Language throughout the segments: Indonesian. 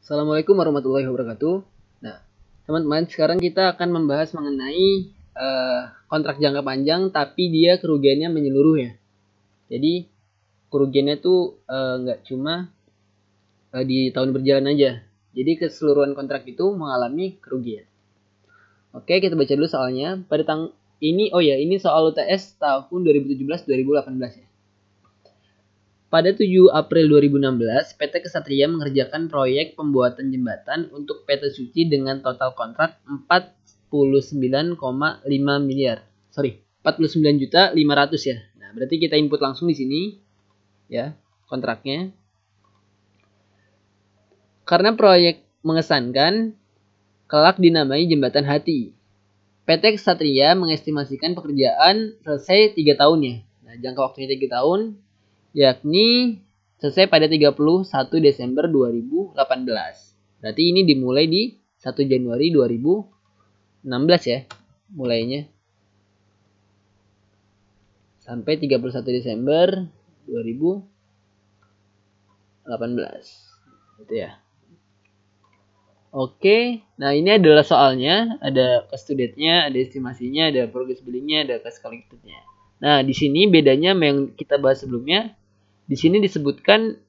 Assalamualaikum warahmatullahi wabarakatuh. Nah, teman-teman, sekarang kita akan membahas mengenai kontrak jangka panjang, tapi dia kerugiannya menyeluruh ya. Jadi kerugiannya tuh nggak cuma di tahun berjalan aja. Jadi keseluruhan kontrak itu mengalami kerugian. Oke, kita baca dulu soalnya. Ini soal UTS tahun 2017-2018 ya. Pada 7 April 2016, PT Ksatria mengerjakan proyek pembuatan jembatan untuk PT Suci dengan total kontrak 49,5 miliar. 49.500.000 ya. Nah, berarti kita input langsung di sini ya, kontraknya. Karena proyek mengesankan, kelak dinamai Jembatan Hati. PT Ksatria mengestimasikan pekerjaan selesai 3 tahun ya. Nah, jangka waktunya 3 tahun. Yakni selesai pada 31 Desember 2018. Berarti ini dimulai di 1 Januari 2016 ya, mulainya. Sampai 31 Desember 2018. Gitu ya. Oke, nah ini adalah soalnya, ada cost to date-nya, ada estimasinya, ada progress billing-nya, ada cash collected-nya. Nah, di sini bedanya yang kita bahas sebelumnya. Di sini disebutkan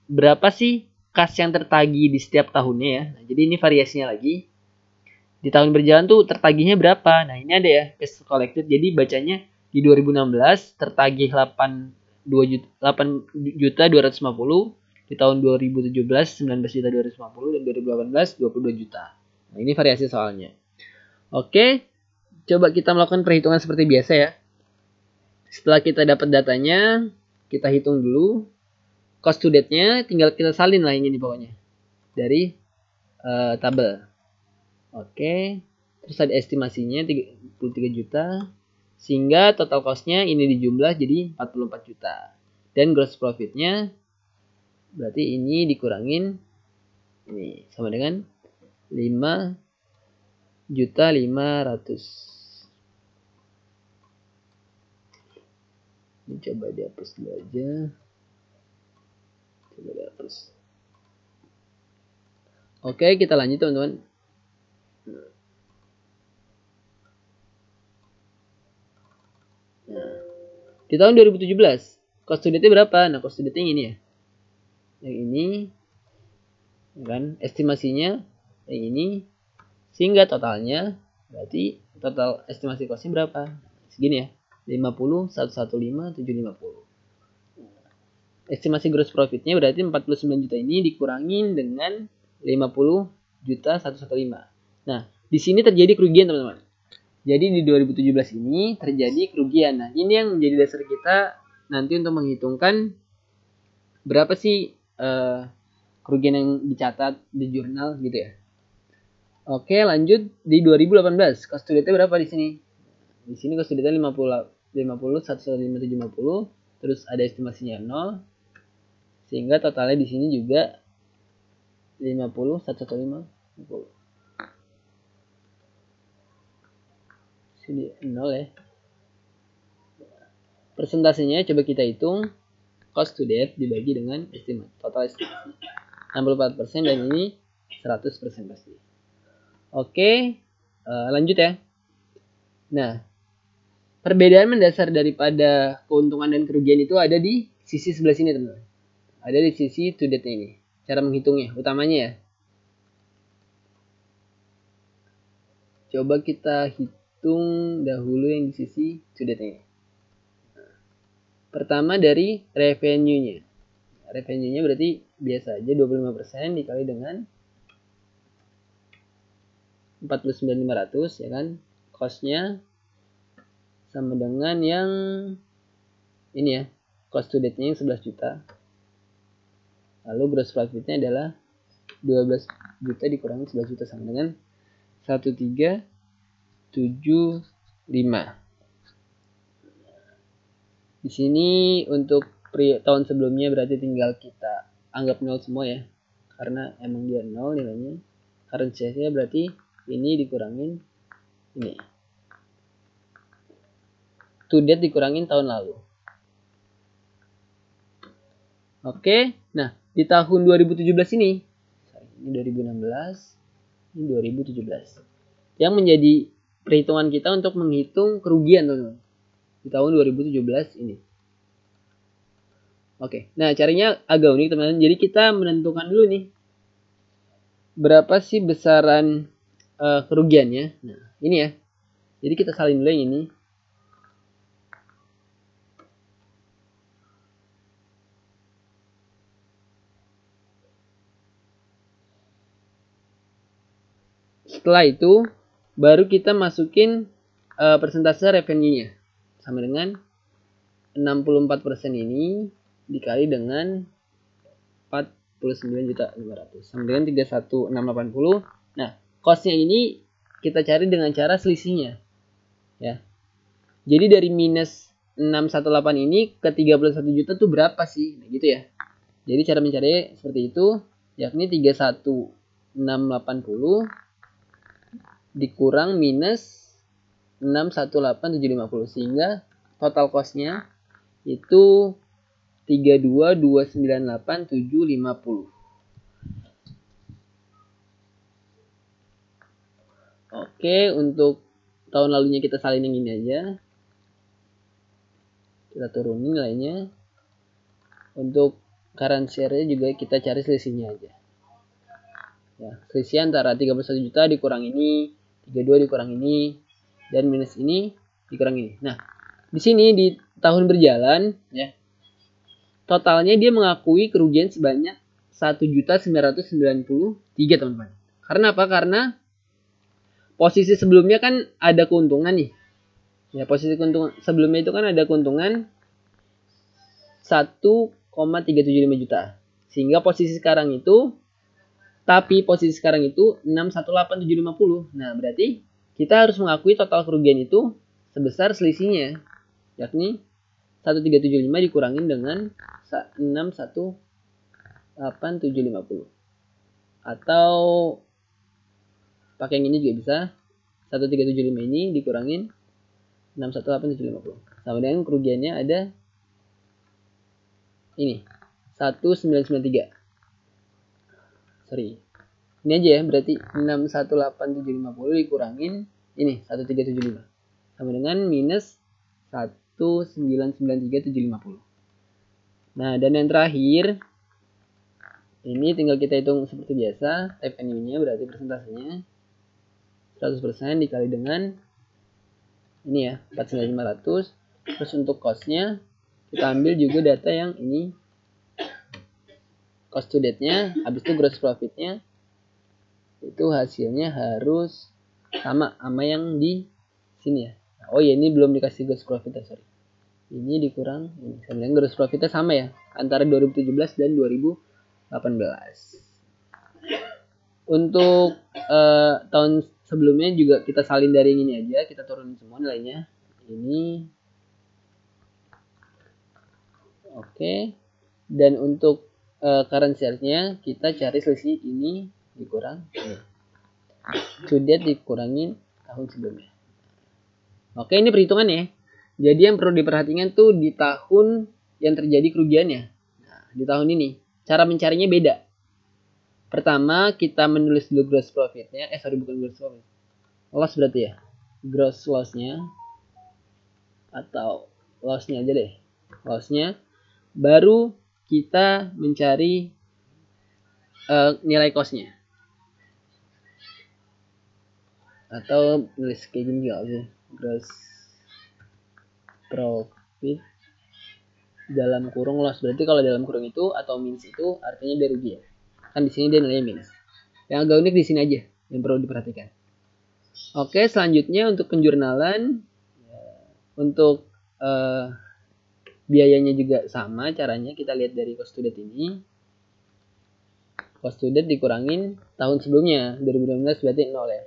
berapa sih kas yang tertagih di setiap tahunnya ya. Nah, jadi ini variasinya lagi. Di tahun berjalan tuh tertagihnya berapa? Nah, ini ada ya cash collected. Jadi bacanya di 2016 tertagih 8.250.000, di tahun 2017 19.250.000 dan 2018 22 juta. Nah, ini variasi soalnya. Oke, coba kita melakukan perhitungan seperti biasa ya. Setelah kita dapat datanya, kita hitung dulu cost to date-nya, tinggal kita salin lah ini pokoknya dari tabel. Oke, terus ada estimasinya 33 juta, sehingga total cost-nya ini dijumlah jadi 44 juta. Dan gross profit-nya berarti ini dikurangin ini sama dengan 5.500.000. Ini coba dihapus dulu aja. Coba dihapus. Oke, kita lanjut teman-teman. Nah, di tahun 2017, cost to date-nya berapa? Nah, cost to date-nya ini ya. Yang ini, kan? Estimasinya yang ini, sehingga totalnya, berarti total estimasi cost-nya berapa? Segini ya. 50, 115, 750. Estimasi gross profit-nya berarti 49 juta ini dikurangin dengan 50 juta 115. Nah, di sini terjadi kerugian teman-teman. Jadi di 2017 ini terjadi kerugian. Nah, ini yang menjadi dasar kita nanti untuk menghitungkan berapa sih kerugian yang dicatat di jurnal gitu ya. Oke, lanjut di 2018. Cost to date berapa di sini? Di sini cost to date 50, 115, 750. Terus ada estimasinya 0. Sehingga totalnya di sini juga 50, 115, 50. Sini 0 ya. Persentasenya coba kita hitung. Cost to date dibagi dengan estimate. Total estimasi 64% dan ini 100% pasti. Oke, lanjut ya. Nah, perbedaan mendasar daripada keuntungan dan kerugian itu ada di sisi sebelah sini teman-teman. Ada di sisi to date ini. Cara menghitungnya, utamanya ya. Coba kita hitung dahulu yang di sisi to date ini. Pertama dari revenue-nya. Revenue-nya berarti biasa aja 25% dikali dengan 49.500 ya kan. Cost-nya sama dengan yang ini ya. Cost to date-nya yang 11 juta. Lalu gross profit-nya adalah 12 juta dikurangi 11 juta sama dengan 1375. Di sini untuk tahun sebelumnya berarti tinggal kita anggap 0 semua ya. Karena emang dia 0 nilainya. Currency-nya berarti ini dikurangin ini. To date dikurangin tahun lalu. Oke, nah di tahun 2017 ini Ini 2016, ini 2017. Yang menjadi perhitungan kita untuk menghitung kerugian, teman-teman, di tahun 2017 ini. Oke, nah caranya agak unik, teman-teman. Jadi kita menentukan dulu nih, berapa sih besaran kerugiannya. Nah, ini ya. Jadi kita salin dulu yang ini. Setelah itu baru kita masukin persentase revenue-nya. Sama dengan 64% ini dikali dengan 49.500 sama dengan 31.680. Nah, cost-nya ini kita cari dengan cara selisihnya. Ya. Jadi dari minus 618 ini ke 31 juta tuh berapa sih? Nah, gitu ya. Jadi cara mencari seperti itu, yakni 31.680 dikurang minus 618.750, sehingga total cost-nya itu 32.298.750. Oke, untuk tahun lalunya kita salin yang ini aja. Kita turunin nilainya. Untuk current share-nya juga kita cari selisihnya aja. Ya, selisih antara 31 juta dikurang ini, 32 dikurang ini, dan minus ini dikurang ini. Nah, di sini di tahun berjalan ya, totalnya dia mengakui kerugian sebanyak 1.993, teman-teman. Karena apa? Karena posisi sebelumnya kan ada keuntungan nih. Ya, posisi keuntungan sebelumnya itu kan ada keuntungan 1,375 juta. Sehingga posisi sekarang itu, tapi posisi sekarang itu 618.750. Nah, berarti kita harus mengakui total kerugian itu sebesar selisihnya, yakni 1.375 dikurangin dengan 618.750. Atau pakai yang ini juga bisa. 1.375 ini dikurangin 618.750. Sama dengan kerugiannya ada ini 1993. Sorry. Ini aja ya, berarti 618.750 dikurangin ini 1375. Sama dengan minus 1993.750. Nah, dan yang terakhir ini tinggal kita hitung seperti biasa, revenue-nya berarti persentasenya 100% dikali dengan ini ya, 4.500. Terus untuk cost-nya kita ambil juga data yang ini, cost to date-nya, habis itu gross profit-nya itu hasilnya harus sama yang di sini ya. Oh ya, ini belum dikasih gross profit ya, sorry. Ini dikurang ini, sama dengan gross profit-nya sama ya, antara 2017 dan 2018. Untuk tahun sebelumnya juga kita salin dari ini aja, kita turunin semua nilainya. Ini oke. Dan untuk current share-nya kita cari selisih ini dikurang ini. To date dikurangin tahun sebelumnya. Oke, ini perhitungannya. Jadi yang perlu diperhatikan tuh di tahun yang terjadi kerugiannya. Nah, di tahun ini cara mencarinya beda. Pertama kita menulis dulu gross profit-nya. Bukan gross profit. Loss berarti ya. Gross loss-nya atau loss-nya aja deh. Loss-nya. Baru kita mencari nilai cost-nya. Atau nulis kayak gini juga aja. Gross profit dalam kurung loss. Berarti kalau dalam kurung itu atau minus itu artinya dia rugi ya. Kan di sini dia nilainya minus. Yang agak unik di sini aja yang perlu diperhatikan. Oke, selanjutnya untuk penjurnalan, untuk biayanya juga sama caranya. Kita lihat dari cost to date ini. Cost to date dikurangin tahun sebelumnya 2016 berarti 0 ya.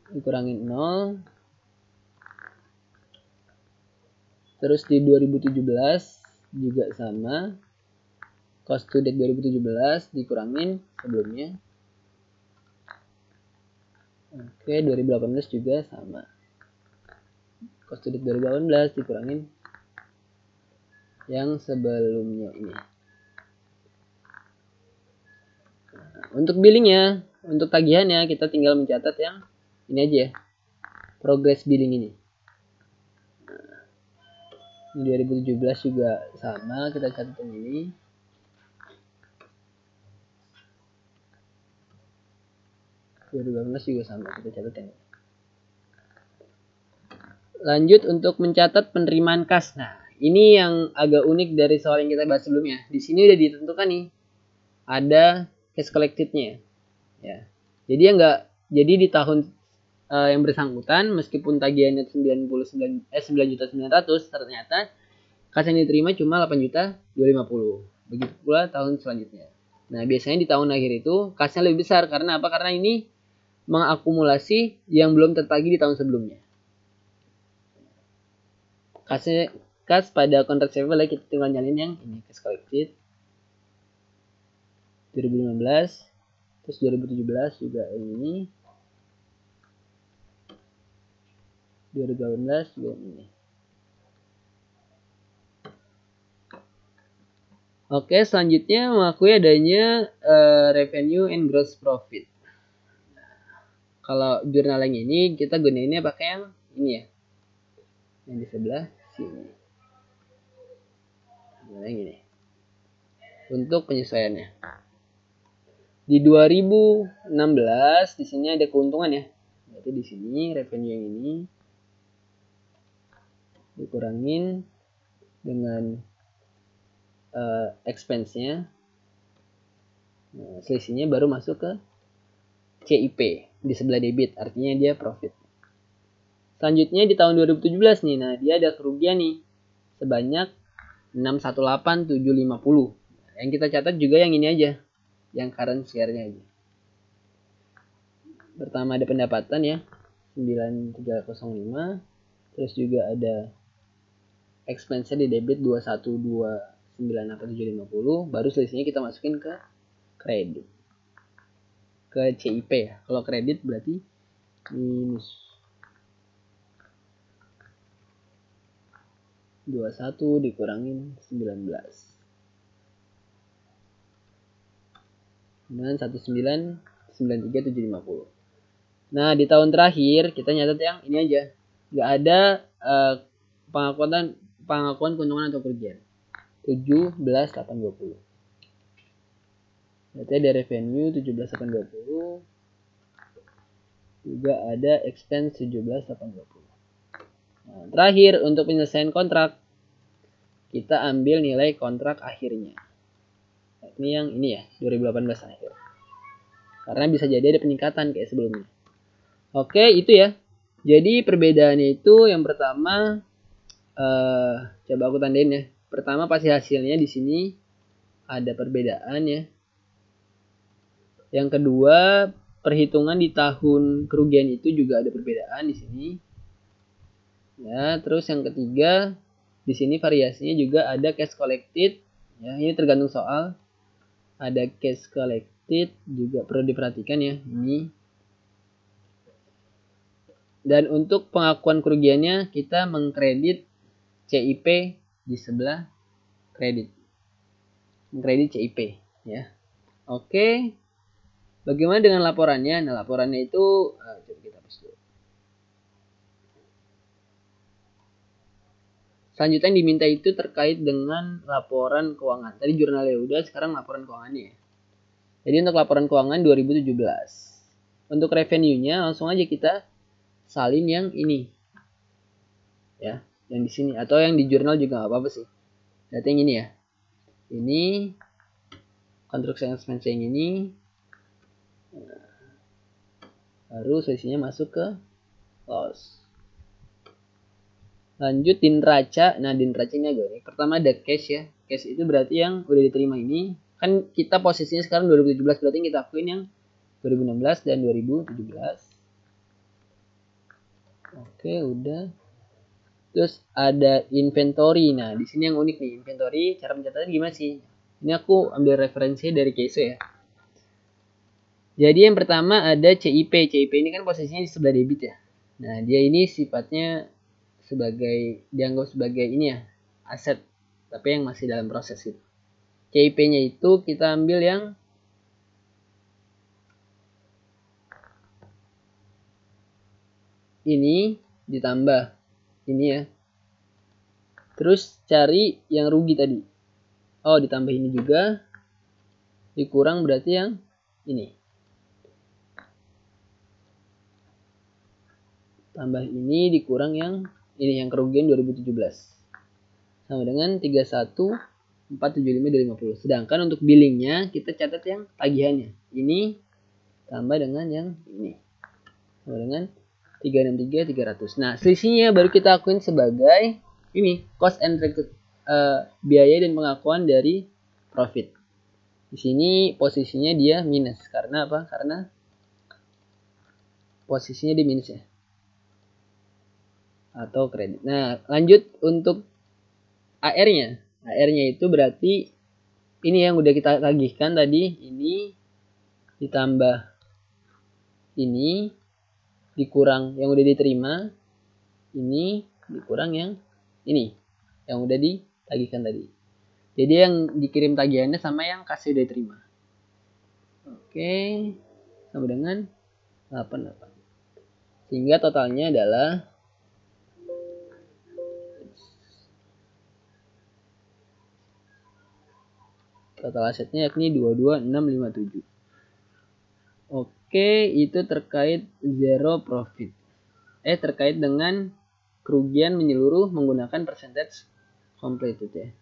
Dikurangin 0. Terus di 2017 juga sama. Cost to date 2017 dikurangin sebelumnya. Oke, 2018 juga sama. Cost to date 2018 dikurangin yang sebelumnya ini. Untuk billingnya, untuk tagihannya kita tinggal mencatat yang ini aja ya, progress billing ini. 2017 juga sama, kita catat yang ini. juga sama, kita catat yang ini. Lanjut untuk mencatat penerimaan kas. Nah, ini yang agak unik dari soal yang kita bahas sebelumnya. Di sini udah ditentukan nih, ada cash collected-nya. Ya. Jadi di tahun yang bersangkutan, meskipun tagihannya 9.900.000, ternyata kas yang diterima cuma 8.250.000. Begitu pula tahun selanjutnya. Nah, biasanya di tahun akhir itu kasnya lebih besar. Karena apa? Karena ini mengakumulasi yang belum tertagih di tahun sebelumnya. Kas pada kontrak receivable kita tinggal nyalin yang ini, cash collected 2015, terus 2017 juga ini, 2018 juga ini. Oke, selanjutnya mengakui adanya revenue and gross profit. Kalau jurnal yang ini kita gunainnya pakai yang ini ya, yang di sebelah sini. Nah, yang ini untuk penyesuaiannya. Di 2016 di sini ada keuntungan ya. Berarti di sini revenue yang ini dikurangin dengan expense-nya. Nah, selisihnya baru masuk ke CIP di sebelah debit, artinya dia profit. Selanjutnya di tahun 2017 nih, nah dia ada kerugian nih sebanyak 618.750. Yang kita catat juga yang ini aja, yang current share-nya aja. Pertama ada pendapatan ya 9305, terus juga ada expense-nya di debit 212.98750, baru selisihnya kita masukin ke kredit, ke CIP ya. Kalau kredit berarti minus 21 dikurangin 19 dengan 1993750. Nah, di tahun terakhir kita nyatet yang ini aja. Nggak ada pengakuan keuntungan atau kerugian. 17.820. Berarti ada revenue 17.820. Juga ada expense 17.820. Nah, terakhir untuk penyelesaian kontrak, kita ambil nilai kontrak akhirnya. Ini yang ini ya, 2018 akhir. Karena bisa jadi ada peningkatan kayak sebelumnya. Oke, itu ya. Jadi perbedaannya itu yang pertama, coba aku tandain ya. Pertama pasti hasilnya di sini ada perbedaan ya. Yang kedua, perhitungan di tahun kerugian itu juga ada perbedaan di sini. Ya, terus yang ketiga, di sini variasinya juga ada cash collected. Ya, ini tergantung soal. Ada cash collected juga perlu diperhatikan ya, ini. Dan untuk pengakuan kerugiannya kita mengkredit CIP di sebelah kredit. Mengkredit CIP ya. Oke. Bagaimana dengan laporannya? Nah, laporannya itu coba kita hapus dulu. Selanjutnya yang diminta itu terkait dengan laporan keuangan. Tadi jurnalnya udah, sekarang laporan keuangannya. Jadi untuk laporan keuangan 2017. Untuk revenue-nya langsung aja kita salin yang ini. Ya, yang di sini atau yang di jurnal juga nggak apa-apa sih. Data yang ini ya. Ini construction expense yang ini. Baru selisihnya masuk ke loss. Lanjut di neraca. Nah, di neraca ini agak unik. Pertama ada cash ya. Cash itu berarti yang udah diterima ini. Kan kita posisinya sekarang 2017, berarti kita akuin yang 2016 dan 2017. Oke, udah. Terus ada inventory. Nah, di sini yang unik nih, inventory cara mencatatnya gimana sih? Ini aku ambil referensi dari Keiso ya. Jadi yang pertama ada CIP. CIP ini kan posisinya di sebelah debit ya. Nah, dia ini sifatnya dianggap sebagai ini ya, aset, tapi yang masih dalam proses gitu. CIP-nya itu kita ambil yang ini ditambah ini ya. Terus cari yang rugi tadi. Oh, ditambah ini juga. Dikurang berarti yang ini. Tambah ini dikurang yang ini, yang kerugian 2017. Sama dengan 31.475.250. Sedangkan untuk billingnya kita catat yang tagihannya. Ini tambah dengan yang ini. Sama dengan 363.300. Nah, selisihnya baru kita akuin sebagai ini, cost and biaya dan pengakuan dari profit. Di sini posisinya dia minus. Karena apa? Karena posisinya di minus ya. Atau kredit. Nah, lanjut untuk AR-nya. AR-nya itu berarti ini yang udah kita tagihkan tadi. Ini ditambah ini dikurang yang udah diterima. Ini dikurang yang ini. Yang udah ditagihkan tadi. Jadi yang dikirim tagihannya sama yang kasih udah diterima. Oke. Sama dengan 88. Sehingga totalnya adalah total asetnya yakni 22657. Oke, itu terkait zero profit. Terkait dengan kerugian menyeluruh menggunakan percentage completed ya.